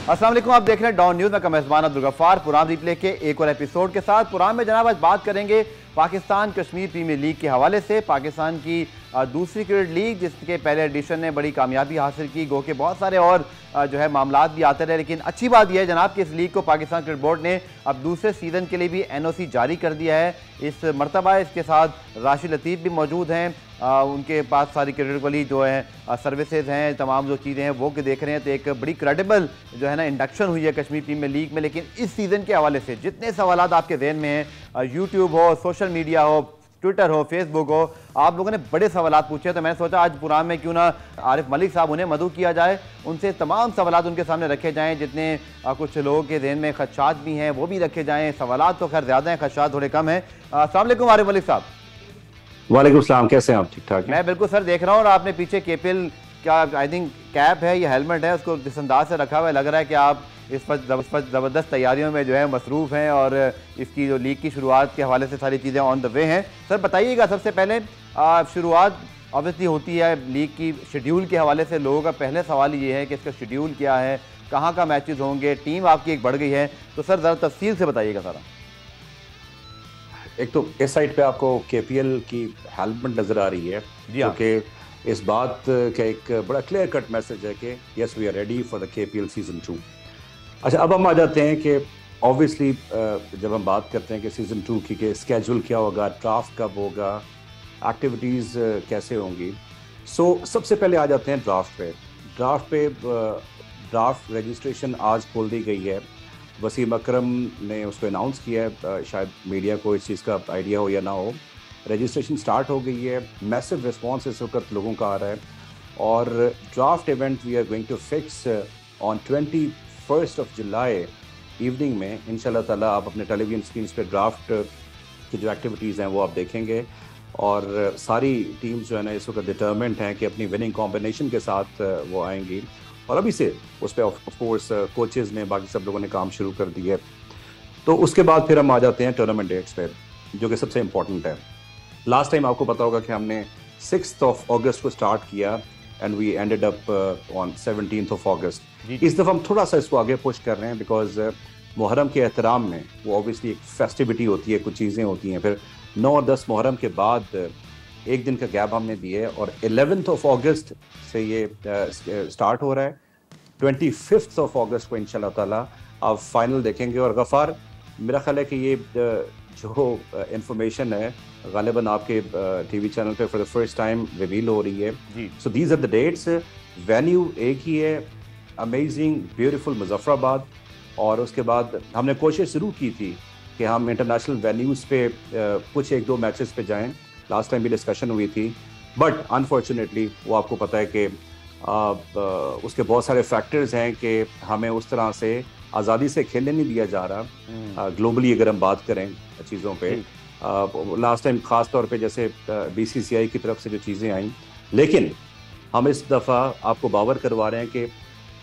अस्सलाम वालेकुम, आप देख रहे हैं डॉन न्यूज़ में मेज़बान अब्दुल गफ्फार। पुरान रिप्ले के एक और एपिसोड के साथ पुरान में जनाब आज बात करेंगे पाकिस्तान कश्मीर प्रीमियर लीग के हवाले से। पाकिस्तान की दूसरी क्रिकेट लीग जिसके पहले एडिशन ने बड़ी कामयाबी हासिल की, गो के बहुत सारे और जो है मामलात भी आते रहे, लेकिन अच्छी बात यह है जनाब कि इस लीग को पाकिस्तान क्रिकेट बोर्ड ने अब दूसरे सीज़न के लिए भी NOC जारी कर दिया है। इस मरतबा इसके साथ राशिद लतीफ़ भी मौजूद हैं, उनके पास सारी क्रिकेट वाली जो है सर्विसेज हैं, तमाम जो चीज़ें हैं वो के देख रहे हैं। तो एक बड़ी क्रेडिबल जो है ना इंडक्शन हुई है कश्मीर प्रीमियर लीग में। लेकिन इस सीज़न के हवाले से जितने सवालात आपके जहन में हैं, यूट्यूब हो, सोशल मीडिया हो, ट्विटर हो, फेसबुक हो, आप लोगों ने बड़े सवालात पूछे, तो मैंने सोचा आज पुरान में क्यों ना आरिफ मलिक साहब उन्हें मदऊ किया जाए, उनसे तमाम सवालात उनके सामने रखे जाएँ। जितने कुछ लोगों के जहन में खदशात भी हैं वो भी रखे जाएँ। सवालात तो खैर ज़्यादा हैं, खदशात थोड़े कम हैं। अस्सलाम वालेकुम आरिफ मलिक साहब। वालेकुम सलाम, कैसे हैं आप? ठीक ठाक? मैं बिल्कुल सर देख रहा हूँ, और आपने पीछे KPL क्या आई थिंक कैप है या हेलमेट है, उसको जिस अंदाज से रखा हुआ है, लग रहा है कि आप इस पर ज़बरदस्त तैयारियों में जो है मसरूफ़ हैं और इसकी जो लीग की शुरुआत के हवाले से सारी चीज़ें ऑन द वे हैं। सर बताइएगा, सबसे पहले शुरुआत ऑब्वियसली होती है लीग की शेड्यूल के हवाले से। लोगों का पहले सवाल ये है कि इसका शेड्यूल क्या है, कहाँ का मैचेस होंगे, टीम आपकी एक बढ़ गई है, तो सर ज़रा तफसील से बताइएगा सारा। एक तो इस साइड पे आपको KPL की हेलमेट नजर आ रही है, जो कि इस बात का एक बड़ा क्लियर कट मैसेज है कि yes we are ready for the KPL season 2। अच्छा, अब हम आ जाते हैं कि ऑब्वियसली जब हम बात करते हैं कि सीजन 2 की कि स्केड्यूल क्या होगा, ड्राफ्ट कब होगा, एक्टिविटीज़ कैसे होंगी। सो सबसे पहले आ जाते हैं ड्राफ्ट पे ड्राफ्ट रजिस्ट्रेशन आज खोल दी गई है। वसीम अकरम ने उसको अनाउंस किया है, शायद मीडिया को इस चीज़ का आइडिया हो या ना हो। रजिस्ट्रेशन स्टार्ट हो गई है, मैसिव रिस्पांस इस वक्त लोगों का आ रहा है, और draft event we are going to fix on 21 July evening में। इंशाल्लाह ताला आप अपने टेलीविजन स्क्रीन पे ड्राफ्ट की जो एक्टिविटीज़ हैं वो आप देखेंगे, और सारी टीम्स जो है ना इस वक्त डिटर्मेंट हैं कि अपनी विनिंग कॉम्बिनेशन के साथ वो आएंगी, और अभी से उस पर ऑफ कोर्स कोचेज़ ने, बाकी सब लोगों ने काम शुरू कर दिया है। तो उसके बाद फिर हम आ जाते हैं टूर्नामेंट डेट्स पे, जो कि सबसे इम्पोर्टेंट है। लास्ट टाइम आपको पता होगा कि हमने 6 अगस्त को स्टार्ट किया and we ended up on 17 August. इस दफ़ा हम थोड़ा सा इसको आगे पुश कर रहे हैं, बिकॉज मुहर्रम के एहतराम में वो ऑब्वियसली एक फेस्टिविटी होती है, कुछ चीज़ें होती हैं। फिर 9 और 10 मुहर्रम के बाद एक दिन का गैप हमने दिए है, और 11 अगस्त से ये स्टार्ट हो रहा है। 25 अगस्त को इंशाल्लाह ताला आप फाइनल देखेंगे। और गफ़ार, मेरा ख्याल है कि ये जो इंफॉर्मेशन है गालिबन आपके TV चैनल पे for the first time reveal हो रही है। So these are the dates. Venue एक ही है, अमेजिंग ब्यूटीफुल मुजफ्फराबाद। और उसके बाद हमने कोशिश शुरू की थी कि हम इंटरनेशनल वेन्यूज़ पे कुछ 1-2 मैचेस पे जाएं। लास्ट टाइम भी डिस्कशन हुई थी, बट अनफॉर्चुनेटली वो आपको पता है कि उसके बहुत सारे फैक्टर्स हैं कि हमें उस तरह से आज़ादी से खेलने नहीं दिया जा रहा। ग्लोबली अगर हम बात करें चीज़ों पे, लास्ट टाइम ख़ास तौर पे जैसे BCCI की तरफ से जो चीज़ें आई, लेकिन हम इस दफ़ा आपको बावर करवा रहे हैं कि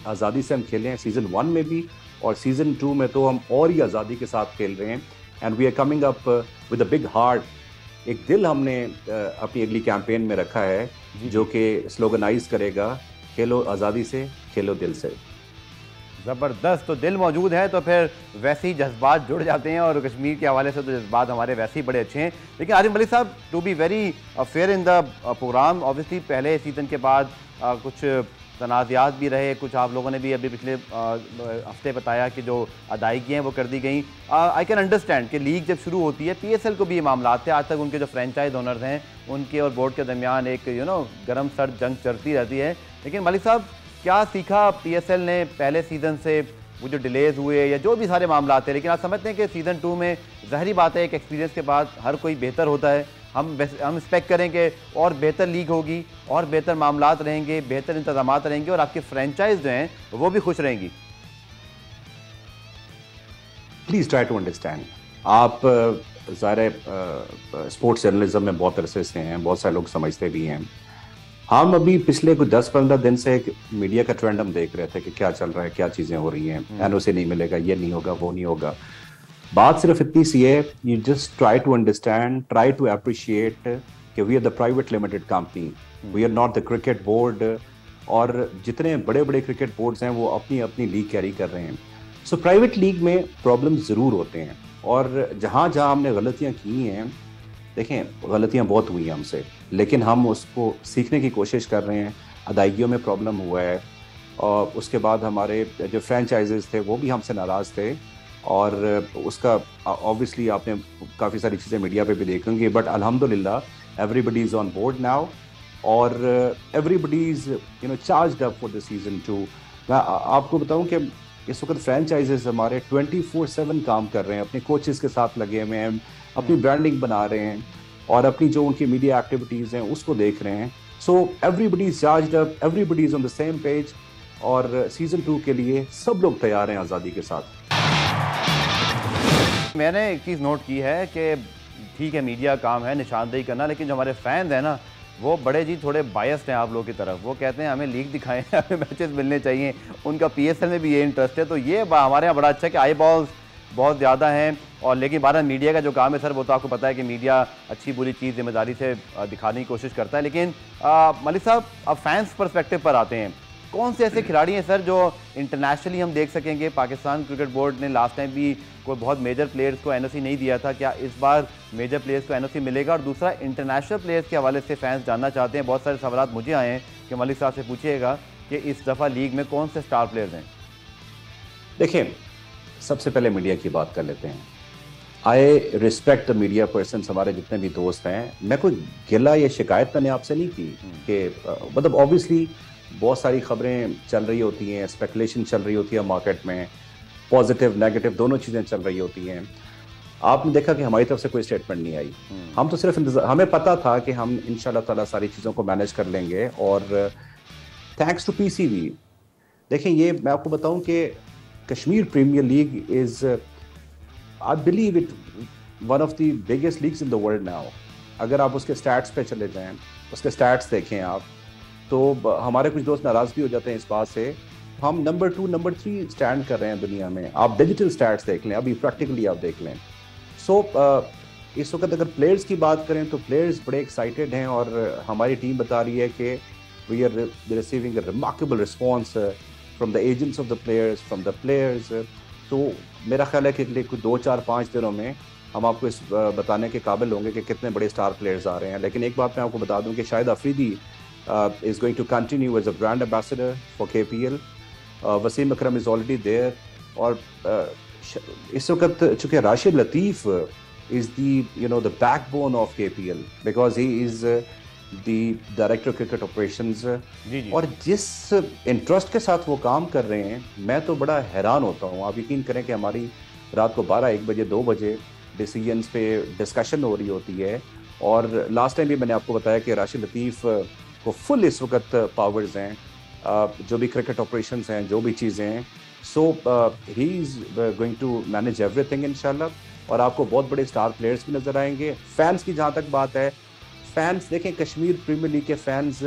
आज़ादी से हम खेले हैं सीज़न 1 में भी, और सीज़न 2 में तो हम और ही आज़ादी के साथ खेल रहे हैं। And we are coming up with a big heart. एक दिल हमने अपनी अगली कैंपेन में रखा है, जो कि स्लोगनाइज करेगा, खेलो आज़ादी से, खेलो दिल से। ज़बरदस्त। तो दिल मौजूद है तो फिर वैसे ही जज्बात जुड़ जाते हैं, और कश्मीर के हवाले से तो जज्बात हमारे वैसे ही बड़े अच्छे हैं। लेकिन आरिफ मलिक साहब, to be very fair in the programme, obviously पहले सीज़न के बाद कुछ तनाज़ात भी रहे, कुछ आप लोगों ने भी अभी पिछले हफ्ते बताया कि जो अदायगी हैं वो कर दी गई। आई कैन अंडरस्टैंड कि लीग जब शुरू होती है, PSL को भी ये मामला थे, आज तक उनके जो फ्रेंचाइज ओनर्स हैं उनके और बोर्ड के दरमियान एक गर्म सर्द जंग चलती रहती है। लेकिन मलिक साहब, क्या सीखा PSL ने पहले सीज़न से, वो जो डिलेज हुए या जो भी सारे मामला थे? लेकिन आप समझते हैं कि सीज़न 2 में ज़ाहिरी बात है एक एक्सपीरियंस के बाद हर कोई बेहतर होता है। हम एक्सपेक्ट करें कि और बेहतर लीग होगी, और बेहतर मामलात रहेंगे, बेहतर इंतजामात रहेंगे, और आपकी फ्रेंचाइज जो हैं वो भी खुश रहेंगी। Please try to understand. आप ज़ाहिर स्पोर्ट्स जर्नलिज्म में बहुत अरसे से हैं, बहुत सारे लोग समझते भी हैं। हम अभी पिछले कुछ 10-15 दिन से एक मीडिया का ट्रेंड हम देख रहे थे कि क्या चल रहा है, क्या चीज़ें हो रही हैं। NOC नहीं मिलेगा, ये नहीं होगा, वो नहीं होगा। बात सिर्फ इतनी सी है, you just try to understand, try to appreciate कि we are the private limited company, we are not the cricket board, और जितने बड़े बड़े क्रिकेट बोर्ड्स हैं वो अपनी अपनी लीग कैरी कर रहे हैं। सो प्राइवेट लीग में प्रॉब्लम ज़रूर होते हैं, और जहाँ जहाँ हमने गलतियाँ की हैं, देखें गलतियाँ बहुत हुई हैं हमसे, लेकिन हम उसको सीखने की कोशिश कर रहे हैं। अदायगियों में प्रॉब्लम हुआ है, और उसके बाद हमारे जो फ्रेंचाइजेस थे वो भी हमसे नाराज़ थे, और उसका ऑब्वियसली आपने काफ़ी सारी चीज़ें मीडिया पे भी देखेंगे, बट अल्हम्दुलिल्लाह everybody is on board now, और everybody is charged up for the season 2। मैं आपको बताऊं कि इस वक्त फ्रेंचाइजेस हमारे 24/7 काम कर रहे हैं, अपने कोचेस के साथ लगे हुए हैं, अपनी ब्रांडिंग बना रहे हैं, और अपनी जो उनकी मीडिया एक्टिविटीज़ हैं उसको देख रहे हैं। So everybody is charged up, everybody is on the same page, और सीज़न 2 के लिए सब लोग तैयार हैं आज़ादी के साथ। मैंने एक चीज़ नोट की है कि ठीक है मीडिया काम है निशानदेही करना, लेकिन जो हमारे फैंस हैं ना वो बड़े जी थोड़े बायस्ड हैं आप लोगों की तरफ। वो कहते हैं हमें लीग दिखाएं, हमें मैचेस मिलने चाहिए, उनका PSL में भी ये इंटरेस्ट है। तो ये हमारे यहाँ बड़ा अच्छा है कि आई बॉल्स बहुत ज़्यादा हैं, और लेकिन बारह मीडिया का जो काम है सर वो तो आपको पता है कि मीडिया अच्छी बुरी चीज़ जिम्मेदारी से दिखाने की कोशिश करता है। लेकिन मलिक साहब अब फैंस पर्सपेक्टिव पर आते हैं, कौन से ऐसे खिलाड़ी हैं सर जो इंटरनेशनली हम देख सकेंगे? पाकिस्तान क्रिकेट बोर्ड ने लास्ट टाइम भी कोई बहुत मेजर प्लेयर्स को NOC नहीं दिया था, क्या इस बार मेजर प्लेयर्स को NOC मिलेगा? और दूसरा इंटरनेशनल प्लेयर्स के हवाले से फैंस जानना चाहते हैं, बहुत सारे सवाल मुझे आए हैं कि मलिक साहब से पूछिएगा कि इस दफ़ा लीग में कौन से स्टार प्लेयर्स हैं? देखिए सबसे पहले मीडिया की बात कर लेते हैं। I respect the media person, हमारे जितने भी दोस्त हैं। मैं कोई गिला या शिकायत मैंने आपसे नहीं की कि मतलब ऑब्वियसली बहुत सारी खबरें चल रही होती हैं, स्पेकुलेशन चल रही होती है मार्केट में, पॉजिटिव नेगेटिव दोनों चीज़ें चल रही होती हैं। आपने देखा कि हमारी तरफ से कोई स्टेटमेंट नहीं आई, हम तो सिर्फ हमें पता था कि हम इंशाल्लाह ताला सारी चीज़ों को मैनेज कर लेंगे, और थैंक्स टू PCB। देखें ये मैं आपको बताऊं कि Kashmir premier league is I believe it one of the biggest leagues in the world now. अगर आप उसके स्टैट्स पे चले जाएं, उसके स्टैट्स देखें आप, तो हमारे कुछ दोस्त नाराज़ भी हो जाते हैं इस बात से, हम नंबर 2 नंबर 3 स्टैंड कर रहे हैं दुनिया में। आप डिजिटल स्टैट्स देख लें, अभी प्रैक्टिकली आप देख लें। सो इस वक्त अगर प्लेयर्स की बात करें तो प्लेयर्स बड़े एक्साइटेड हैं, और हमारी टीम बता रही है कि we are receiving a remarkable response from the agents of the players, from the players. तो मेरा ख्याल है कि अगले कुछ 2-4-5 दिनों में हम आपको इस बताने के काबिल होंगे कि कितने बड़े स्टार प्लेयर्स आ रहे हैं। लेकिन एक बात मैं आपको बता दूं कि Shahid Afridi is going to continue as a brand ambassador for KPL. Wasim Akram is already there, और इस वक्त चूँकि राशिद लतीफ़ is the backbone of KPL because he is the director of cricket operations. और जिस इंटरेस्ट के साथ वो काम कर रहे हैं मैं तो बड़ा हैरान होता हूँ। आप यकीन करें कि हमारी रात को 12-1 बजे 2 बजे डिसीजंस पे डिस्कशन हो रही होती है, और लास्ट टाइम भी मैंने आपको बताया कि राशिद लतीफ़ को फुल इस वक्त पावर्स हैं, जो भी क्रिकेट ऑपरेशंस हैं, जो भी चीज़ें हैं। So he is going to manage everything इंशाल्लाह, और आपको बहुत बड़े स्टार प्लेयर्स भी नज़र आएंगे। फैंस की जहाँ तक बात है, फैंस देखें कश्मीर प्रीमियर लीग के फैंस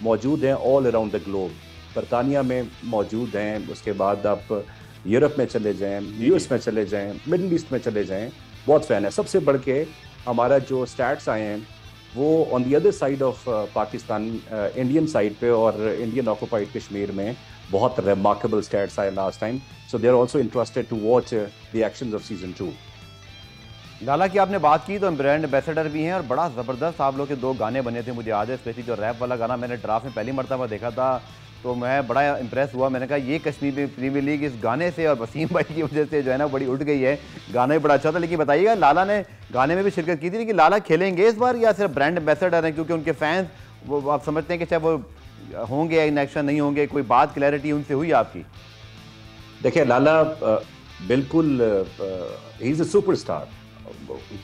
मौजूद हैं ऑल अराउंड द ग्लोब। बरतानिया में मौजूद हैं, उसके बाद आप यूरोप में चले जाएँ, US में चले जाएँ, मिडल ईस्ट में चले जाएँ, बहुत फ़ैन है। सबसे बढ़ के हमारा जो स्टैट्स आए हैं वो on the other side of Pakistan, Indian side पे और इंडियन ऑक्यूपाइड कश्मीर में बहुत रिमार्केबल स्टैट्स आए last time. So they are also interested to watch the actions of season 2। लाला की आपने बात की तो ब्रांड एम्बेसडर भी हैं, और बड़ा ज़बरदस्त आप लोग के 2 गाने बने थे, मुझे याद है स्पेशली जो रैप वाला गाना मैंने ड्राफ्ट में पहली मरतबा देखा था तो मैं बड़ा इम्प्रेस हुआ। मैंने कहा ये कश्मीर प्रीमियर लीग इस गाने से और वसीम भाई की वजह से जो है ना बड़ी उठ गई है। गाना भी बड़ा अच्छा था। लेकिन बताइएगा लाला ने गाने में भी शिरकत की थी, लेकिन लाला खेलेंगे इस बार या सिर्फ ब्रांड एम्बेसडर हैं? क्योंकि उनके फैंस वो आप समझते हैं कि चाहे वो होंगे इन एक्शन नहीं होंगे, कोई बात क्लैरिटी उनसे हुई आपकी? देखिए लाला बिल्कुल he is a superstar,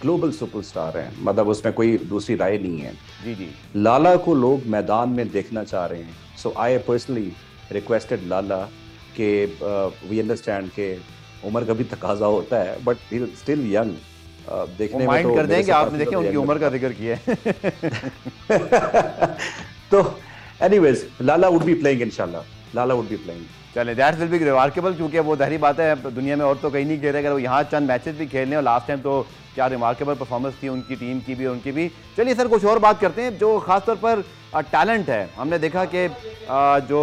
global superstar हैं, मतलब उसमें कोई दूसरी राय नहीं है। जी लाला को लोग मैदान में देखना चाह रहे हैं। सो आई पर्सनली रिक्वेस्टेड लाला कि वी अंडरस्टैंड कि उम्र का भी तकाजा होता है, but he is still young. देखने में तो कर दें कि आपने देखे उनकी उम्र का जिक्र किया है। तो anyways Lala would be playing इंशाल्लाह। लाला वुड बी प्लेइंग। चले, दैट विल बी रिमार्केबल, क्योंकि वो जाहिर बात है दुनिया में और तो कहीं नहीं खेल रहे, अगर वो यहाँ चंद मैचेस भी खेल लें, और लास्ट टाइम तो क्या रिमार्केबल परफॉर्मेंस थी उनकी टीम की भी और उनकी भी। चलिए सर, कुछ और बात करते हैं जो खासतौर पर टैलेंट है। हमने देखा कि जो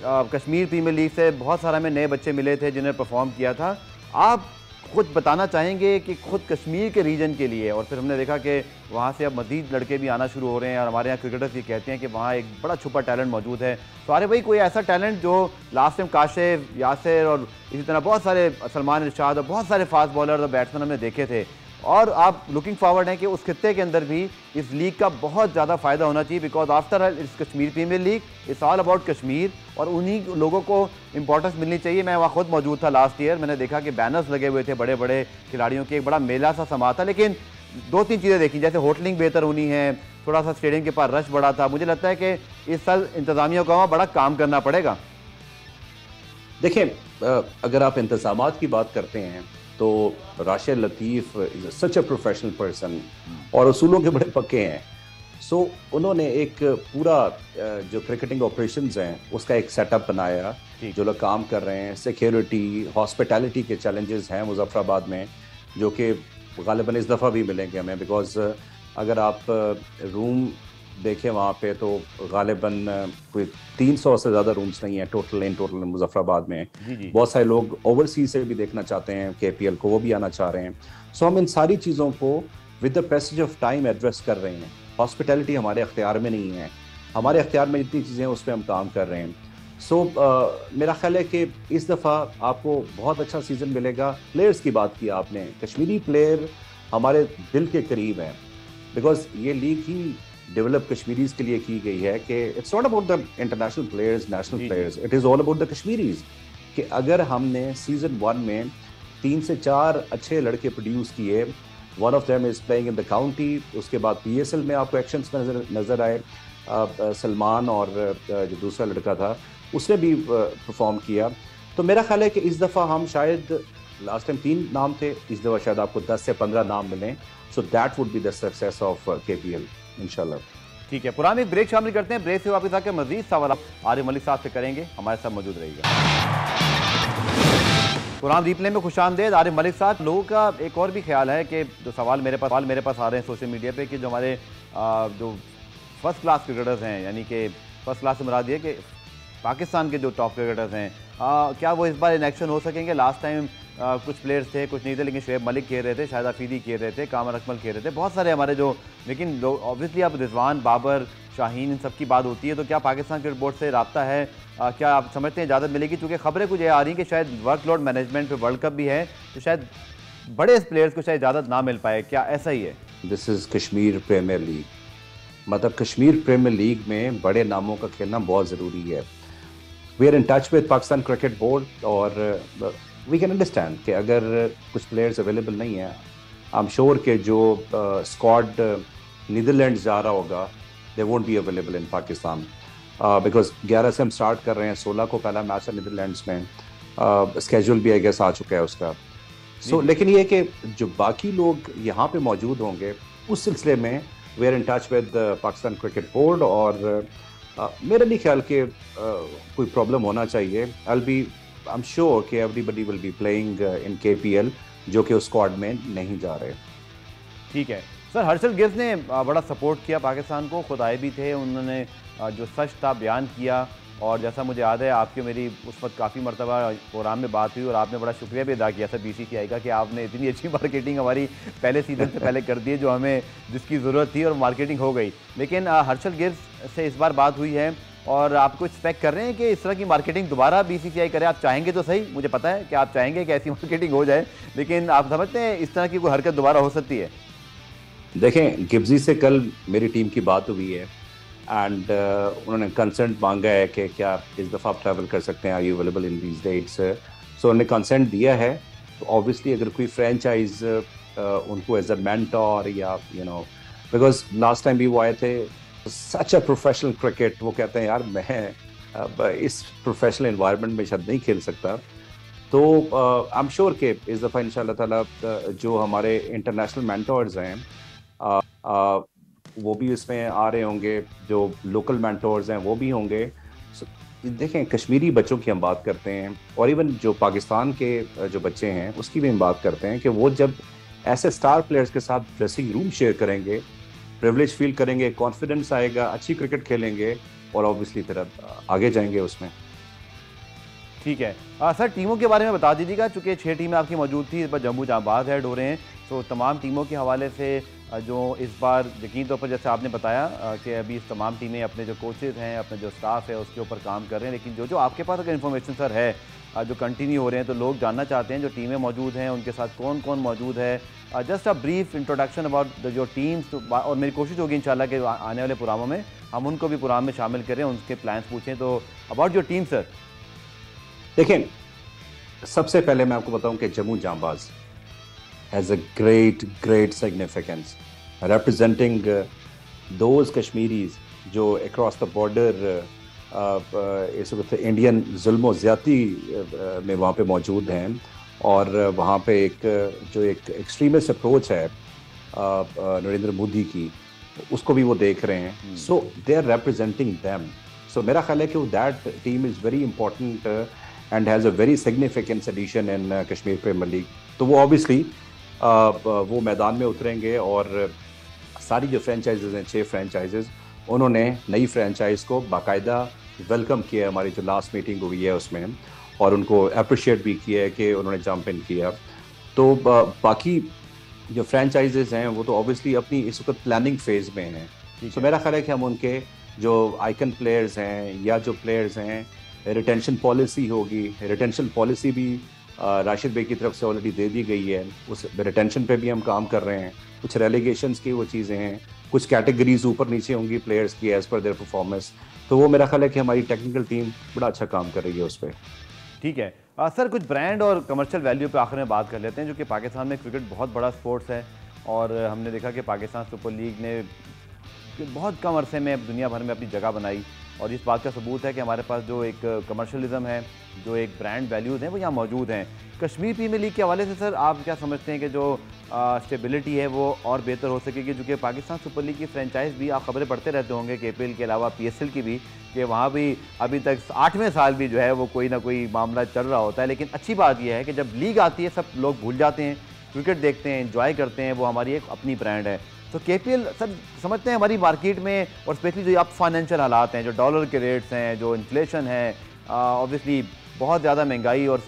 कश्मीर प्रीमियर लीग से बहुत सारे हमें नए बच्चे मिले थे जिन्होंने परफॉर्म किया था। आप कुछ बताना चाहेंगे कि खुद कश्मीर के रीजन के लिए, और फिर हमने देखा कि वहाँ से अब मज़ीद लड़के भी आना शुरू हो रहे हैं, और हमारे यहाँ क्रिकेटर्स ये कहते हैं कि वहाँ एक बड़ा छुपा टैलेंट मौजूद है। तो अरे भाई, कोई ऐसा टैलेंट जो लास्ट टाइम काशिफ, यासिर और इसी तरह बहुत सारे, सलमान इरशाद और बहुत सारे फास्ट बॉलर और बैट्समैन हमने देखे थे, और आप लुकिंग फॉरवर्ड हैं कि उस खित्ते के अंदर भी इस लीग का बहुत ज़्यादा फ़ायदा होना चाहिए, because after all it's Kashmir premier league, it's all about Kashmir, और उन्हीं लोगों को इंपॉर्टेंस मिलनी चाहिए। मैं वहाँ खुद मौजूद था लास्ट ईयर, मैंने देखा कि बैनर्स लगे हुए थे बड़े बड़े खिलाड़ियों के, एक बड़ा मेला सा समा था, लेकिन दो तीन चीज़ें देखी, जैसे होटलिंग बेहतर होनी है, थोड़ा सा स्टेडियम के पास रश बढ़ा था। मुझे लगता है कि इस साल इंतज़ामिया को वहाँ बड़ा काम करना पड़ेगा। देखें, अगर आप इंतज़ामात की बात करते हैं तो Rashid Latif is such a professional person और उसूलों के बड़े पक्के हैं। सो उन्होंने एक पूरा जो क्रिकेटिंग ऑपरेशंस हैं उसका एक सेटअप बनाया, जो लोग काम कर रहे हैं। सिक्योरिटी, हॉस्पिटैलिटी के चैलेंजेस हैं मुजफ्फराबाद में, जो कि गालिबन इस दफ़ा भी मिलेंगे हमें, बिकॉज अगर आप रूम देखें वहाँ पे तो गालिबन कोई 300 से ज़्यादा रूम्स नहीं है टोटल मुजफ्फराबाद में। बहुत सारे लोग ओवरसीज से भी देखना चाहते हैं केपीएल को, वो भी आना चाह रहे हैं। सो हम इन सारी चीज़ों को with the passage of time address कर रहे हैं। हॉस्पिटैलिटी हमारे अख्तियार में नहीं है, हमारे अख्तियार में जितनी चीज़ें हैं उस पर हम काम कर रहे हैं। सो मेरा ख्याल है कि इस दफ़ा आपको बहुत अच्छा सीज़न मिलेगा। प्लेयर्स की बात की आपने, कश्मीरी प्लेयर हमारे दिल के करीब हैं, बिकॉज ये लीग ही डेवलप कश्मीरीज के लिए की गई है कि it's not about the international players, national players, it is all about the Kashmiris. कि अगर हमने सीज़न 1 में 3 से 4 अच्छे लड़के प्रोड्यूस किए, one of them is playing in the county, उसके बाद PSL में आपको एक्शंस में नज़र आए, सलमान और जो दूसरा लड़का था उसने भी परफॉर्म किया। तो मेरा ख्याल है कि इस दफ़ा हम शायद, लास्ट टाइम 3 नाम थे, इस दफ़ा शायद आपको 10 से 15 नाम मिलें। So that would be the success of KPL इंशाल्लाह। ठीक है, पुरानी एक ब्रेक शामिल करते हैं। ब्रेक से वापस आकर मजीद सवाल आरिफ मलिक साहब से करेंगे, हमारे साथ मौजूद रहेगा। पुरान रिप्ले में खुशामदीद आरिफ मलिक साहब। लोगों का एक और भी ख्याल है कि जो सवाल मेरे पास आ रहे हैं सोशल मीडिया पे, कि जो हमारे जो फर्स्ट क्लास क्रिकेटर्स हैं, यानी कि फर्स्ट क्लास से मुराद ये कि पाकिस्तान के जो टॉप क्रिकेटर्स हैं, क्या वो इस बार इन एक्शन हो सकेंगे? लास्ट टाइम कुछ प्लेयर्स थे, कुछ नहीं थे, लेकिन शुएब मलिक खेल रहे थे, शाहिद अफरीदी खेल रहे थे, कामर अकमल खेल रहे थे, बहुत सारे हमारे जो, लेकिन लोग ऑब्वियसली अब रिजवान, बाबर, शाहीन, इन सब की बात होती है। तो क्या पाकिस्तान क्रिकेट बोर्ड से रब्ता है? क्या आप समझते हैं इजाज़त मिलेगी? क्योंकि खबरें कुछ ये आ रही हैं कि शायद वर्कलोड मैनेजमेंट पे वर्ल्ड कप भी है, तो शायद बड़े प्लेयर्स को शायद इजाज़त ना मिल पाए। क्या ऐसा ही है? This is Kashmir premier league, मतलब कश्मीर प्रीमियर लीग में बड़े नामों का खेलना बहुत ज़रूरी है। We are in touch with Pakistan cricket board और वी कैन अंडरस्टैंड कि अगर कुछ प्लेयर्स अवेलेबल नहीं है, आई एम श्योर कि जो स्क्वाड नीदरलैंड्स जा रहा होगा, they won't be available in Pakistan, because 11 से हम स्टार्ट कर रहे हैं, 16 को पहला मैच है नीदरलैंड्स में, स्केड्यूल भी आई गेस आ चुका है उसका। सो लेकिन ये कि जो बाकी लोग यहाँ पे मौजूद होंगे उस सिलसिले में we are in touch with Pakistan cricket board, और मेरा नहीं ख्याल कि कोई प्रॉब्लम होना चाहिए। आई एम श्योर कि everybody will be playing in KPL, जो कि उस स्क्वाड में नहीं जा रहे। ठीक है सर, हर्षल गिल्स ने बड़ा सपोर्ट किया पाकिस्तान को, खुद आए भी थे, उन्होंने जो सच था बयान किया, और जैसा मुझे याद है आपकी मेरी उस वक्त काफ़ी मरतबा प्रोग्राम में बात हुई और आपने बड़ा शुक्रिया भी अदा किया था BCCI का कि आपने इतनी अच्छी मार्केटिंग हमारी पहले सीज़न से पहले कर दी है, जो हमें जिसकी ज़रूरत थी, और मार्केटिंग हो गई। लेकिन हर्षल गिल्स से इस बार बात हुई है और आपको एक्सपेक्ट कर रहे हैं कि इस तरह की मार्केटिंग दोबारा BCCI करे? आप चाहेंगे तो सही, मुझे पता है कि आप चाहेंगे कि ऐसी मार्केटिंग हो जाए, लेकिन आप समझते हैं इस तरह की कोई हरकत दोबारा हो सकती है? देखें, गिब्जी से कल मेरी टीम की बात हुई है एंड उन्होंने कंसेंट मांगा है कि क्या इस दफ़ा आप ट्रैवल कर सकते हैं, are you available in these dates. सो उन्होंने कंसेंट दिया है। तो ऑब्वियसली अगर कोई फ्रेंचाइज उनको एज अ मेंटोर या बिकॉज लास्ट टाइम भी वो आए थे, सच अ प्रोफेशनल क्रिकेट, वो कहते हैं यार मैं अब इस प्रोफेशनल एनवायरनमेंट में शायद नहीं खेल सकता। तो आई एम श्योर कि इस दफ़ा इंशाल्लाह ताला जो हमारे इंटरनेशनल मेंटोर्स हैं वो भी इसमें आ रहे होंगे, जो लोकल मेंटोर्स हैं वो भी होंगे। देखें, कश्मीरी बच्चों की हम बात करते हैं और इवन जो पाकिस्तान के जो बच्चे हैं उसकी भी हम बात करते हैं कि वो जब ऐसे स्टार प्लेयर्स के साथ ड्रेसिंग रूम शेयर करेंगे, प्रिविलेज फील करेंगे, कॉन्फिडेंस आएगा, अच्छी क्रिकेट खेलेंगे और ऑब्वियसली फिर आगे जाएंगे उसमें। ठीक है सर, टीमों के बारे में बता दीजिएगा, चूंकि 6 टीमें आपकी मौजूद थी, इस बार जम्मू जांबाज ऐड हो रहे हैं, तो तमाम टीमों के हवाले से जो इस बार यकीन तौर पर जैसे आपने बताया कि अभी इस तमाम टीमें अपने जो कोचेज़ हैं, अपने जो स्टाफ है उसके ऊपर काम कर रहे हैं, लेकिन जो आपके पास अगर इन्फॉर्मेशन सर है जो कंटिन्यू हो रहे हैं, तो लोग जानना चाहते हैं जो टीमें मौजूद हैं उनके साथ कौन कौन मौजूद है। Just a brief introduction about जो टीम्स, और मेरी कोशिश होगी इंशाल्लाह कि आने वाले प्रोग्रामों में हम उनको भी प्रोग्राम में शामिल करें, उनके प्लान्स पूछें। तो अबाउट योर टीम सर। देखें, सबसे पहले मैं आपको बताऊं कि जम्मू जांबाज has a great significance representing those Kashmiris जो across the border इस वक्त इंडियन जुल्म ज़्यादती में वहाँ पे मौजूद हैं, और वहाँ पे एक एक्सट्रीमिस्ट अप्रोच है नरेंद्र मोदी की, उसको भी वो देख रहे हैं। So they are representing them. So मेरा ख्याल है कि that team is very important and has a very significant addition in Kashmir premier league. तो वो ऑब्वियसली वो मैदान में उतरेंगे और सारी जो फ्रेंचाइजेज हैं, 6 फ्रेंचाइजेज, उन्होंने नई फ्रेंचाइज को बाकायदा वेलकम किया है। हमारी जो लास्ट मीटिंग हुई है उसमें, और उनको अप्रिशिएट भी किया है कि उन्होंने जंप इन किया। तो बाकी जो फ्रेंचाइजेज हैं वो तो ऑब्वियसली अपनी इस वक्त प्लानिंग फेज में हैं। तो मेरा ख्याल है कि हम उनके जो आइकन प्लेयर्स हैं या जो प्लेयर्स हैं, रिटेंशन पॉलिसी होगी, रिटेंशन पॉलिसी भी राशिद भाई की तरफ से ऑलरेडी दे दी गई है, उस रिटेंशन पे भी हम काम कर रहे हैं। कुछ रेलीगेशंस की वो चीज़ें हैं, कुछ कैटेगरीज ऊपर नीचे होंगी प्लेयर्स की एज पर देयर परफॉर्मेंस। तो वो मेरा ख्याल है कि हमारी टेक्निकल टीम बड़ा अच्छा काम कर रही है उस पर। ठीक है सर, कुछ ब्रांड और कमर्शियल वैल्यू पे आखिर में बात कर लेते हैं, जो कि पाकिस्तान में क्रिकेट बहुत बड़ा स्पोर्ट्स है, और हमने देखा कि पाकिस्तान सुपर लीग ने बहुत कम अरसे में दुनिया भर में अपनी जगह बनाई, और इस बात का सबूत है कि हमारे पास जो एक कमर्शलिज्म है, जो एक ब्रांड वैल्यूज़ हैं, वो यहाँ मौजूद हैं। कश्मीर प्रीमियर लीग के हवाले से सर आप क्या समझते हैं कि जो स्टेबिलिटी है वो और बेहतर हो सकेगी? क्योंकि पाकिस्तान सुपर लीग की फ्रेंचाइज भी आप खबरें पढ़ते रहते होंगे, KPL के अलावा PSL की भी, कि वहाँ भी अभी तक 8वें साल भी जो है वो कोई ना कोई मामला चल रहा होता है। लेकिन अच्छी बात यह है कि जब लीग आती है सब लोग भूल जाते हैं, क्रिकेट देखते हैं, एंजॉय करते हैं, वो हमारी एक अपनी ब्रांड है। तो KPL सर समझते हैं हमारी मार्केट में, और स्पेशली जो अब फाइनेंशियल हालात हैं, जो डॉलर के रेट्स हैं, जो इन्फ्लेशन है, ऑब्वियसली बहुत ज़्यादा महंगाई, और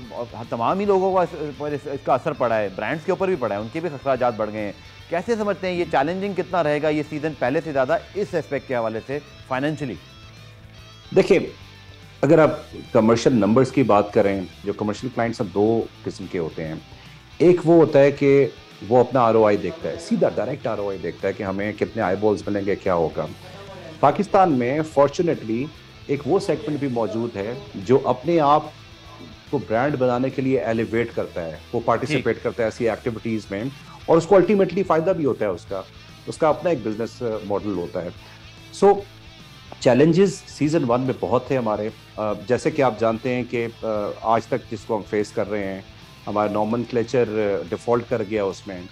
तमाम ही लोगों का इसका असर पड़ा है, ब्रांड्स के ऊपर भी पड़ा है, उनके भी खर्चात बढ़ गए हैं। कैसे समझते हैं ये चैलेंजिंग कितना रहेगा ये सीज़न पहले से ज़्यादा इस एस्पेक्ट के हवाले से फाइनेंशियली? देखिए, अगर आप कमर्शियल नंबर्स की बात करें, जो कमर्शियल क्लाइंट्स अब 2 किस्म के होते हैं। एक वो होता है कि वो अपना ROI देखता है, सीधा डायरेक्ट ROI देखता है कि हमें कितने आई बॉल्स मिलेंगे, क्या होगा। पाकिस्तान में फॉर्चुनेटली एक वो सेगमेंट भी मौजूद है जो अपने आप को ब्रांड बनाने के लिए एलिवेट करता है, वो पार्टिसिपेट करता है ऐसी एक्टिविटीज़ में, और उसको अल्टीमेटली फ़ायदा भी होता है, उसका अपना एक बिजनेस मॉडल होता है। सो चैलेंजेस सीज़न 1 में बहुत थे हमारे, जैसे कि आप जानते हैं कि आज तक जिसको हम फेस कर रहे हैं, हमारा नॉमेनक्लेचर डिफ़ॉल्ट कर गया उसमें,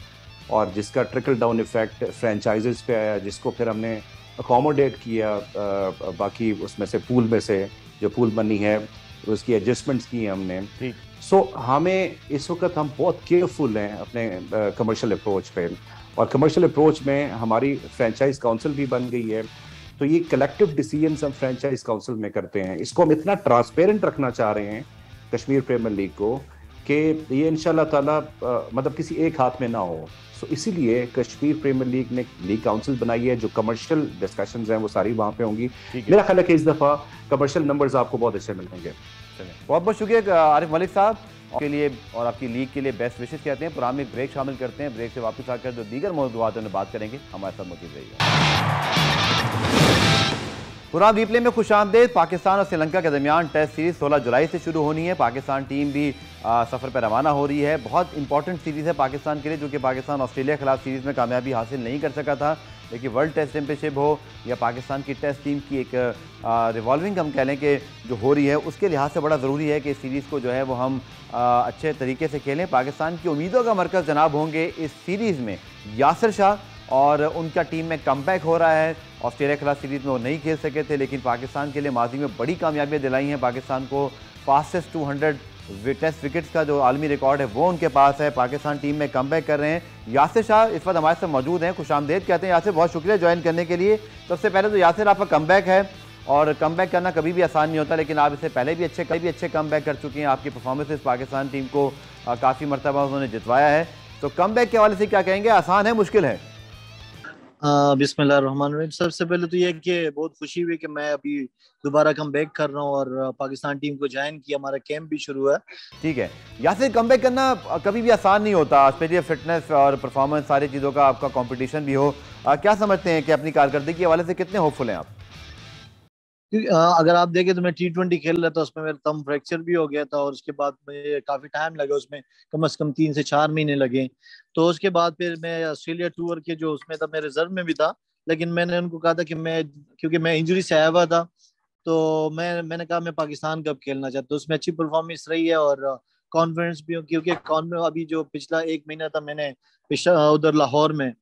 और जिसका ट्रिकल डाउन इफ़ेक्ट फ्रेंचाइजेस पे आया, जिसको फिर हमने अकोमोडेट किया बाकी उसमें से पूल में से जो पूल मनी है उसकी एडजस्टमेंट्स की हमने। सो हमें इस वक्त हम बहुत केयरफुल हैं अपने कमर्शियल अप्रोच पे, और कमर्शियल अप्रोच में हमारी फ्रेंचाइज काउंसिल भी बन गई है। तो ये कलेक्टिव डिसीजंस हम फ्रेंचाइज काउंसिल में करते हैं। इसको हम इतना ट्रांसपेरेंट रखना चाह रहे हैं कश्मीर प्रीमियर लीग को कि ये इंशाल्लाह ताला मतलब किसी एक हाथ में ना हो। सो इसीलिए कश्मीर प्रीमियर लीग ने लीग काउंसिल बनाई है, जो कमर्शियल डिस्कशंस हैं वो सारी वहाँ पे होंगी। मेरा ख्याल है कि इस दफ़ा कमर्शियल नंबर्स आपको बहुत अच्छे मिलेंगे। बहुत बहुत शुक्रिया आरिफ मलिक साहब के लिए, और आपकी लीग के लिए बेस्ट विशेष कहते हैं। प्रोग्राम में ब्रेक शामिल करते हैं, ब्रेक से वापस आकर जो दीगर मौजूदात हैं बात करेंगे। हमारे साथ मौजूद रहिएगा। प्रोग्राम रिप्ले में खुशामदेद। पाकिस्तान और श्रीलंका के दरमियान टेस्ट सीरीज 16 जुलाई से शुरू होनी है। पाकिस्तान टीम भी सफ़र पर रवाना हो रही है। बहुत इंपॉर्टेंट सीरीज़ है पाकिस्तान के लिए, जो कि पाकिस्तान ऑस्ट्रेलिया के खिलाफ सीरीज़ में कामयाबी हासिल नहीं कर सका था। लेकिन वर्ल्ड टेस्ट चैंपियनशिप हो या पाकिस्तान की टेस्ट टीम की एक रिवॉल्विंग हम कह लें कि जो हो रही है, उसके लिहाज से बड़ा ज़रूरी है कि इस सीरीज़ को जो है वो हम अच्छे तरीके से खेलें। पाकिस्तान की उम्मीदों का मरकज़ जनाब होंगे इस सीरीज़ में यासिर शाह, और उनका टीम में कमबैक हो रहा है, ऑस्ट्रेलिया के खिलाफ सीरीज़ में वो नहीं खेल सके थे, लेकिन पाकिस्तान के लिए माजी में बड़ी कामयाबियाँ दिलाई हैं। पाकिस्तान को फास्टेस्ट 200 टेस्ट विकेट्स का जो आलमी रिकॉर्ड है वो उनके पास है। पाकिस्तान टीम में कमबैक कर रहे हैं। यासिर शाह इस वक्त हमारे साथ मौजूद हैं, खुशामदेद कहते हैं। यासिर, बहुत शुक्रिया ज्वाइन करने के लिए। सबसे पहले तो यासिर, आपका कमबैक है और कमबैक करना कभी भी आसान नहीं होता, लेकिन आप इससे पहले भी अच्छे कमबैक कर चुके हैं। आपकी परफॉर्मेंसेस पाकिस्तान टीम को काफ़ी मरतबा उन्होंने जितवाया है। तो कमबैक के हवाले से क्या कहेंगे, आसान है, मुश्किल है? बिस्मिल्लाहिर्रहमानिर्रहीम। सबसे पहले तो ये कि बहुत खुशी हुई कि मैं अभी दोबारा कम बैक कर रहा हूँ और पाकिस्तान टीम को ज्वाइन किया, हमारा कैंप भी शुरू है। ठीक है यासिर, कम बैक करना कभी भी आसान नहीं होता, स्पेशली फिटनेस और परफॉर्मेंस सारी चीज़ों का आपका कंपटीशन भी हो। क्या समझते हैं कि अपनी कारकर्दगी के हवाले से कितने होपफुल हैं आप? अगर आप देखें तो मैं T20 खेल रहा था, उसमें मेरा थंब फ्रैक्चर भी हो गया था और उसके बाद मुझे काफी टाइम लगा, उसमें कम से कम 3 से 4 महीने लगे। तो उसके बाद फिर मैं ऑस्ट्रेलिया टूर के जो उसमें था, मैं रिजर्व में भी था, लेकिन मैंने उनको कहा था कि क्योंकि मैं इंजरी से आया हुआ था, तो मैंने कहा मैं पाकिस्तान कप खेलना चाहता हूँ। उसमें अच्छी परफॉर्मेंस रही है और कॉन्फिडेंस भी हो, क्योंकि अभी जो पिछला 1 महीना था मैंने पिछला उधर लाहौर में,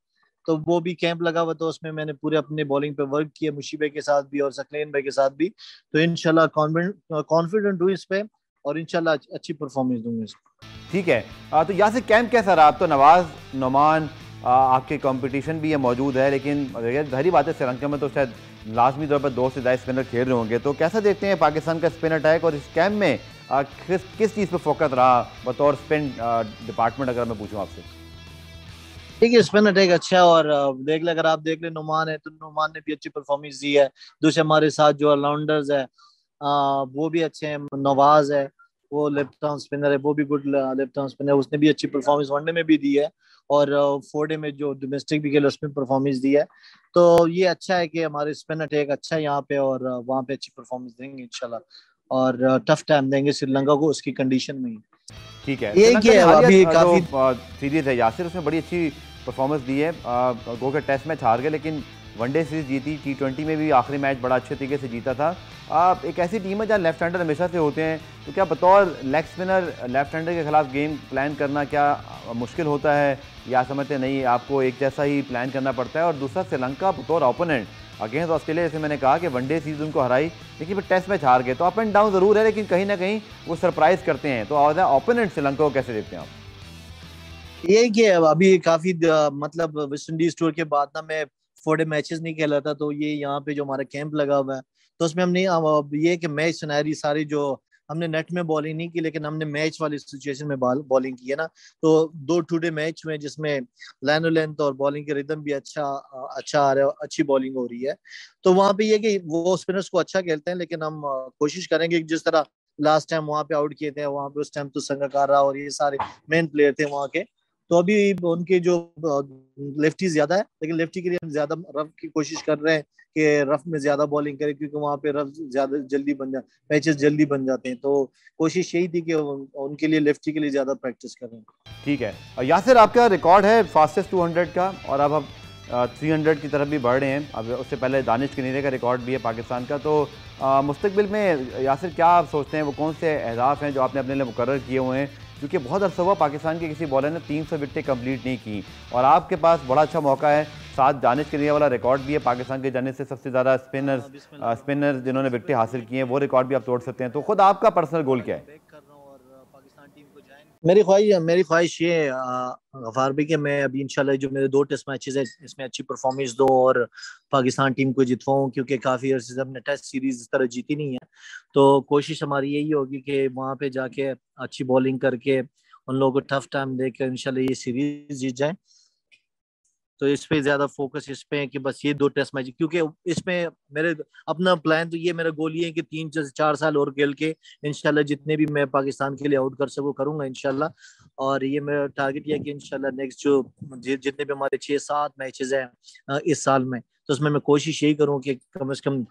तो वो भी कैंप लगा हुआ था, उसमें मैंने पूरे अपने बॉलिंग पे वर्क किया, मुशीबे के साथ भी और सकलेन भाई के साथ भी। तो इंशाल्लाह कॉन्फिडेंट हूँ इस पे और इंशाल्लाह अच्छी परफॉर्मेंस दूंगा इस पे। ठीक है, तो यहाँ से कैंप कैसा रहा? आप तो नवाज नोमान आपके कंपटीशन भी है मौजूद है, लेकिन जाहिर बात है श्रीलंका में तो शायद लाजमी तौर पर 2 से ज़्यादा स्पिनर खेल रहे होंगे। तो कैसा देखते हैं पाकिस्तान का स्पिन अटैक, और इस कैंप में किस चीज़ पर फोकस रहा बतौर स्पिन डिपार्टमेंट, अगर मैं पूछूँ आपसे? देखिए, स्पिन अटैक अच्छा है और अगर आप देख ले नुमान है तो नुमान ने भी अच्छी परफॉर्मेंस दी है। दूसरे हमारे साथ जो ऑलराउंडर्स है वो भी अच्छे हैं। नवाज है, वो लेफ्ट आर्म स्पिनर है, वो भी गुड लेफ्ट आर्म स्पिनर है, उसने भी अच्छी परफॉर्मेंस वनडे में भी दी है और फोरडे में जो डोमेस्टिक भी खेले उसमें परफॉर्मेंस दी है। तो ये अच्छा है कि हमारे स्पिन अटैक अच्छा है यहाँ पे और वहाँ पे अच्छी परफॉर्मेंस देंगे इंशाल्लाह और टफ टाइम देंगे श्रीलंका को उसकी कंडीशन में ही। ठीक है, ये अभी काफी सीरीज है यासिर, उसमें बड़ी अच्छी परफॉर्मेंस दी है। गो के टेस्ट मैच हार गए, लेकिन वनडे सीरीज जीती। T20 में भी आखिरी मैच बड़ा अच्छे तरीके से जीता था। एक ऐसी टीम है जहाँ लेफ्ट हैंडर हमेशा से होते हैं, तो क्या बतौर लेग स्पिनर लेफ्ट हैंडर के खिलाफ गेम प्लान करना क्या मुश्किल होता है, या समझते नहीं आपको एक जैसा ही प्लान करना पड़ता है? और दूसरा, श्रीलंका बतौर ओपोनेंट अगेंस्ट ऑस्ट्रेलिया, जैसे मैंने कहा कि वनडे सीरीज उनको हराई, लेकिन फिर टेस्ट मैच हार गए, तो अप एंड डाउन ज़रूर है, लेकिन कहीं ना कहीं वो सरप्राइज़ करते हैं। तो ओपोनेंट श्रीलंका को कैसे देखते हैं आप? ये कि अभी काफी मतलब वेस्ट इंडीज टूर के बाद ना मैं 4 मैचेस नहीं खेला था, तो ये यहाँ पे जो हमारा कैंप लगा हुआ है तो उसमें हमने ये कि मैच सुनहरी सारी जो हमने नेट में बॉलिंग नहीं की, लेकिन हमने मैच वाली सिचुएशन में बॉलिंग की है ना। तो 2 टूडे मैच में जिसमें लाइन लेंथ और बॉलिंग के रिदम भी अच्छा आ रहा है, अच्छी बॉलिंग हो रही है। तो वहां पे ये कि वो स्पिनर्स को अच्छा खेलते हैं, लेकिन हम कोशिश करेंगे कि जिस तरह लास्ट टाइम वहां पे आउट किए थे, वहां पे उस टाइम तो संगकारा और ये सारे मेन प्लेयर थे वहां के, तो अभी उनके जो लेफ्टी ज्यादा है, लेकिन लेफ्टी के लिए हम ज्यादा रफ की कोशिश कर रहे हैं कि रफ में ज्यादा बॉलिंग करें, क्योंकि वहां पे रफ ज्यादा जल्दी बन जा पैचेस जल्दी बन जाते हैं। तो कोशिश यही थी कि उनके लिए लेफ्टी के लिए ज्यादा प्रैक्टिस करें। ठीक है, यासिर आपका रिकॉर्ड है फास्टेस्ट 200 का, और अब 300 की तरफ भी बढ़ रहे हैं। अब उससे पहले दानिश कनीरे का रिकॉर्ड भी है पाकिस्तान का। तो मुस्तकबिल में यासिर क्या आप सोचते हैं, वो कौन से अहदाफ हैं जो आपने अपने लिए मुकर्रर किए हुए हैं? क्योंकि बहुत अरसा हुआ पाकिस्तान के किसी बॉलर ने 300 विकेटें कंप्लीट नहीं की, और आपके पास बड़ा अच्छा मौका है। साथ दानिश कनीरे वाला रिकॉर्ड भी है पाकिस्तान के जाने से सबसे ज़्यादा स्पिनर जिन्होंने विकेटें हासिल की हैं, वो रिकॉर्ड भी आप तोड़ सकते हैं। तो खुद आपका पर्सनल गोल क्या है? मेरी ख्वाहिश ये गफार भाई कि मैं अभी इंशाल्लाह जो मेरे 2 टेस्ट मैचेस है इसमें अच्छी परफॉर्मेंस दूं और पाकिस्तान टीम को जितवाऊं, क्योंकि काफी अर्से से हमने टेस्ट सीरीज इस तरह जीती नहीं है। तो कोशिश हमारी यही होगी कि वहां पे जाके अच्छी बॉलिंग करके उन लोगों को टफ टाइम देकर इंशाल्लाह ये सीरीज जीत जाए। तो इस पे ज्यादा फोकस इस पे है कि बस ये 2 टेस्ट मैच, क्योंकि इसमें मेरे अपना प्लान तो ये मेरा गोल ये है कि 3 से 4 साल और खेल के इंशाल्लाह जितने भी मैं पाकिस्तान के लिए आउट कर सकूं करूंगा इंशाल्लाह। और ये मेरा टारगेट ये है कि इंशाल्लाह नेक्स्ट जो जितने भी हमारे 6-7 मैचेस हैं इस साल में, तो उसमें मैं कोशिश यही करूँ कि कम से कम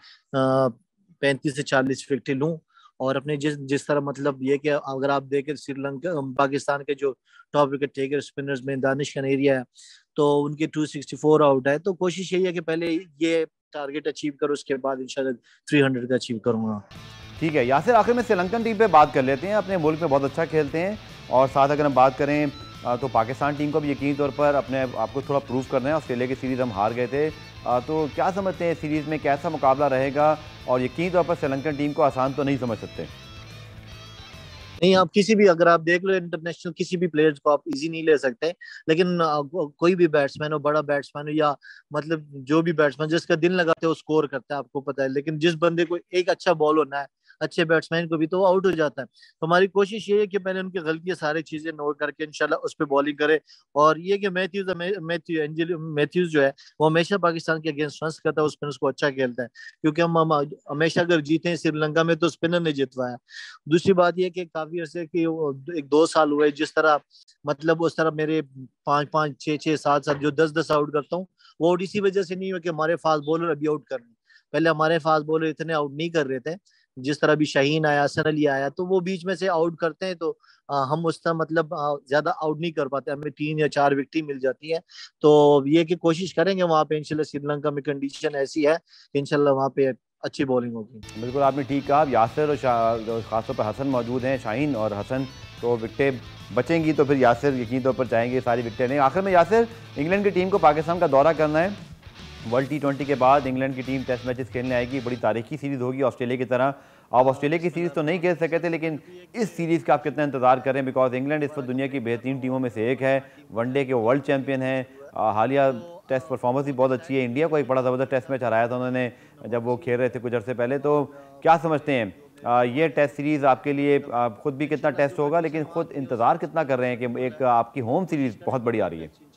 35 से 40 विकेट लूँ। और अपने जिस तरह मतलब ये कि अगर आप देखें श्रीलंका पाकिस्तान के जो टॉप विकेट टेकर स्पिनर्स में दानिश कनेरिया है, तो उनके 264 आउट है। तो कोशिश यही है कि पहले ये टारगेट अचीव करो, उसके बाद इंशाल्लाह 300 का अचीव करूंगा। ठीक है यासिर, आखिर में श्रीलंकन टीम पे बात कर लेते हैं। अपने मुल्क में बहुत अच्छा खेलते हैं, और साथ अगर हम बात करें तो पाकिस्तान टीम को भी यकीनी तौर पर अपने आपको थोड़ा प्रूव करना है। ऑस्ट्रेलिया की सीरीज़ हम हार गए थे, तो क्या समझते हैं सीरीज़ में कैसा मुकाबला रहेगा, और यकीनी तौर पर श्रीलंकन टीम को आसान तो नहीं समझ सकते? नहीं, आप किसी भी, अगर आप देख लो इंटरनेशनल किसी भी प्लेयर्स को आप इजी नहीं ले सकते, लेकिन कोई भी बैट्समैन हो, बड़ा बैट्समैन हो या मतलब जो भी बैट्समैन जिसका दिल लगाते हो स्कोर करता है, आपको पता है। लेकिन जिस बंदे को एक अच्छा बॉल होना है, अच्छे बैट्समैन को भी, तो वो आउट हो जाता है। तो हमारी कोशिश ये है कि पहले उनकी गलतियां सारी चीजें नोट करके इंशाल्लाह उस पर बॉलिंग करे। और ये कि मैथ्यूज जो है वो हमेशा पाकिस्तान के अगेंस्ट रन्स करता है, उस स्पिनर्स को अच्छा खेलता है, क्योंकि हम हमेशा अगर जीते हैं श्रीलंका में तो स्पिनर ने जितवाया। दूसरी बात यह कि काफी अर्से की 1-2 साल हुए जिस तरह, मतलब उस तरह मेरे 5-5, 6-6, 7-7 जो 10-10 आउट करता हूँ, वो आउट इसी वजह से नहीं हुआ कि हमारे फास्ट बॉलर अभी आउट कर रहे हैं। पहले हमारे फास्ट बॉलर इतने आउट नहीं कर रहे थे। जिस तरह अभी शाहीन आया, हसन अली आया, तो वो बीच में से आउट करते हैं, तो हम उस तरह मतलब ज्यादा आउट नहीं कर पाते, हमें 3 या 4 विकेट मिल जाती है। तो ये कि कोशिश करेंगे वहां पे, इंशाल्लाह श्रीलंका में कंडीशन ऐसी है कि इंशाल्लाह वहां पे अच्छी बॉलिंग होगी। बिल्कुल आपने ठीक कहा। यासिर और ख़ासतौर पर हसन मौजूद हैं, शाहीन और हसन, तो विकटें बचेंगी तो फिर यासिर यकीनी तौर पर चाहेंगे सारी विकटें नहीं। आखिर में यासिर, इंग्लैंड की टीम को पाकिस्तान का दौरा करना है। वर्ल्ड T20 के बाद इंग्लैंड की टीम टेस्ट मैचेस खेलने आएगी, बड़ी तारीखी सीरीज़ होगी ऑस्ट्रेलिया की तरह। आप ऑस्ट्रेलिया की सीरीज़ तो नहीं खेल सके थे, लेकिन इस सीरीज़ का आप कितना इंतजार करें, बिकॉज इंग्लैंड इस वक्त दुनिया की बेहतरीन टीमों में से एक है, वनडे के वर्ल्ड चैंपियन हैं, हालिया टेस्ट परफॉर्मेंस भी बहुत अच्छी है। इंडिया को एक बड़ा ज़बरदस्त टेस्ट मैच हराया था उन्होंने जब वो खेल रहे थे कुछ अर्से पहले। तो क्या समझते हैं ये टेस्ट सीरीज़ आपके लिए, खुद भी कितना टेस्ट होगा, लेकिन खुद इंतज़ार कितना कर रहे हैं कि एक आपकी होम सीरीज़ बहुत बड़ी आ रही है?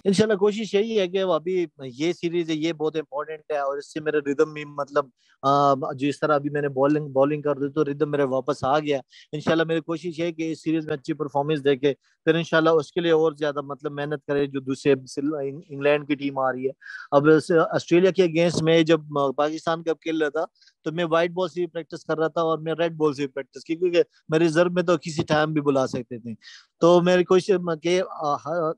इंशाल्लाह कोशिश यही है कि अभी ये सीरीज है, ये बहुत इंपॉर्टेंट है, और इससे मेरा रिदम भी मतलब जिस तरह अभी मैंने बॉलिंग कर दी तो रिदम मेरे वापस आ गया। इंशाल्लाह मेरी कोशिश है कि इस सीरीज में अच्छी परफॉर्मेंस देके फिर इंशाल्लाह उसके लिए और ज्यादा मतलब मेहनत करे। जो दूसरे इंग्लैंड की टीम आ रही है, अब ऑस्ट्रेलिया के अगेंस्ट में जब पाकिस्तान कप खेल रहा था तो मैं व्हाइट बॉल से भी प्रैक्टिस कर रहा था और मैं रेड बॉल से भी प्रैक्टिस की, क्योंकि मेरे रिजर्व में तो किसी टाइम भी बुला सकते थे। तो मेरी कोशिश के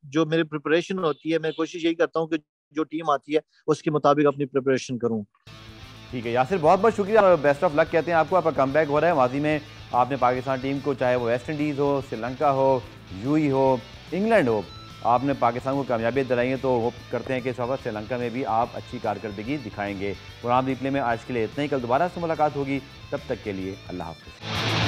जो मेरी प्रिपरेशन होती है, मैं कोशिश यही करता हूँ कि जो टीम आती है उसके मुताबिक अपनी प्रिपरेशन करूँ। ठीक है यासिर, बहुत बहुत शुक्रिया और बेस्ट ऑफ लक कहते हैं आपको। आपका कमबैक हो रहा है। माजी में आपने पाकिस्तान टीम को, चाहे वो वेस्ट इंडीज़ हो, श्रीलंका हो, यूएई हो, इंग्लैंड हो, आपने पाकिस्तान को कामयाबी दिलाई है। तो होप करते हैं कि इस वक्त श्रीलंका में भी आप अच्छी कारकर्दगी दिखाएंगे। प्रोग्राम रिप्ले में आज के लिए इतना ही। कल दोबारा से मुलाकात होगी, तब तक के लिए अल्लाह हाफ़िज़।